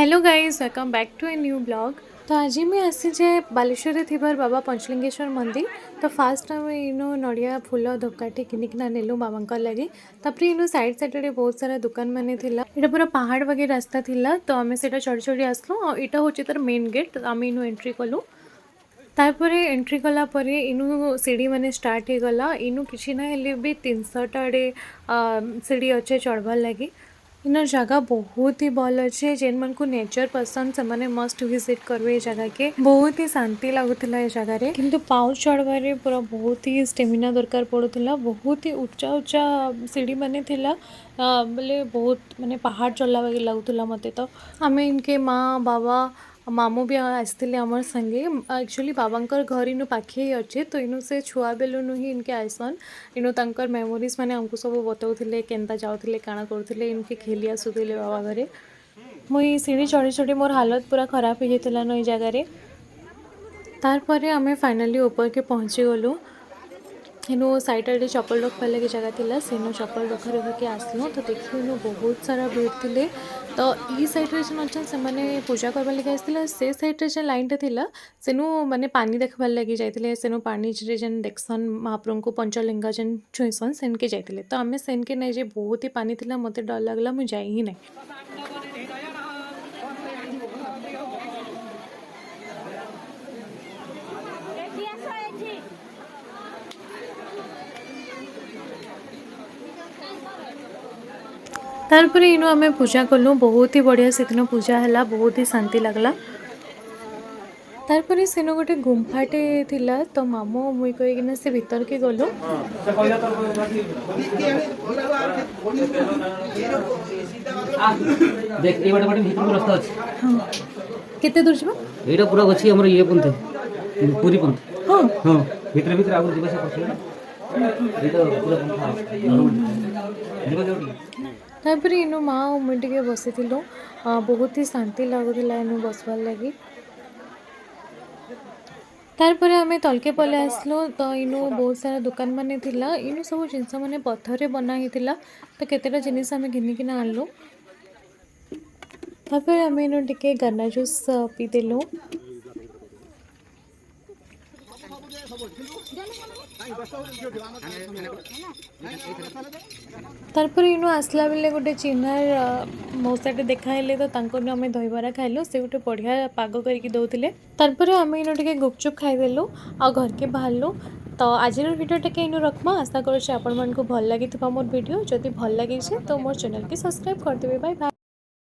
Hello guys, welcome back to a new blog. तो आज मैं आसी जे बालेश्वर थिबार बाबा पंचलिंगेश्वर मंदिर। तो फास्ट आम इनो नड़िया फूल धोकाटे किनिकिना नेलु बाबा लगे। तापर इनो साइड साइड बहुत सारा दुकान माने थिला। इटा पूरा पहाड़ वगे रास्ता थिला। तो आमे सेटा चढ़ी चढ़ी आसलु। इटा होची तार मेन गेट। तो आमे इनो एंट्री कलु। तापर एंट्री कला परे इनु सीढ़ी माने स्टार्ट हो गला। इनु किछि ना हेले भी 300 टाड़े सीढ़ी अच्छे चढ़वार लगी। इनर जगह बहुत ही भल अच्छे। जेन मन को नेचर पसंद से माने मस्ट विजिट करवे जगह के। बहुत ही शांति लगुला ये जगह रे। किंतु पाउच चढ़वारे पूरा बहुत ही स्टेमिना दरकार पड़ुला। बहुत ही उच्चा उच्चा सीढ़ी माने थिला। बोले बहुत माने पहाड़ चढ़ला वाली लगुला मते। तो आमे इनके माँ बाबा मामू भी आसते आमर संगे। एक्चुअली बाबांकर घर इनु पाखे ही अच्छे। तो इनु से छुआ बेलुनु ही इनके आइसन। इनु तांकर मेमोरीज माने हमको सब बताउथिले केनता जाउथिले काना करथिले इनके खेली आसुथिले बाबा घरे। मुई सीढ़ी चढ़ी चढ़ी मोर हालत पूरा खराब हो जाता न जगह रे। तार परे आमे फाइनली ऊपर के पहुँची गलु। इनु साइड आड़े चप्पल रखवा लगे जगह थिला। सेनु चप्पल रखा रखी आसलु। तो देखिए इनु बहुत सारा भीड़ थिले। तो ई साइड रे जन अच्छा से माने पूजा करबा लगे आसथिला। से साइड रे जे लाइन टे थिला सेनु माने पानी देखबार लगे जाइथिले। सेनु पानी रे जन देखसन महाप्रभु को पंचलिंगा जन छुइसन सेन के जाइथिले। तो आमे सेन के नै जे बहुत ही पानी थिला। मते डर लागला मु जाई ही नै। तारपर इनु आमे पूजा कलु। बहुत ही बढ़िया से दिन पूजा है। बहुत ही शांति लगला। तारपर सेनु गोटे गुम्फाटे थिला। तो मामू मुई कहीकिना से भीतर के गलु। देख ए बाटे बाटे भीतर रास्ता अछि। हां केते दूर जबा? एटा पूरा अछि हमर ये पंथे पूरी पंथ। हां हां भीतर भीतर आगु दिबा से पछे एटा पूरा पंथ दिबा जोडी। तापर इनु माँ मुई टिके बसी थिलु। बहुत ही शांति लगुला इनु बसवार लगी। तारपर आमे तलके पले आसलु। तो इनु बहुत सारा दुकान माने थिला। इनु सब जिनस माने पत्थर बना हिथिला। तो केतेटा जिनिस आमे घिनिकिना आनलु। तापर आमे इनु टिके गन्ना जूस पी देलु। तारपर इनु आसला बेले गोटे चिन्हार मौसाटे देखाइले। तो तांको आमे दहीबरा खाइलु। से गोटे बढ़िया पाग करके दउथिले। तारपर आमे इनु टिके गुपचुप खाइदेलु आ घर के बाहरलु। तो आज वीडियोटा के इनु रखमा। आशा करूँ आपण मन को भल लगी मोर वीडियो। जदि भल लगी तो मोर चैनल के सब्सक्राइब कर देबे। Bye bye.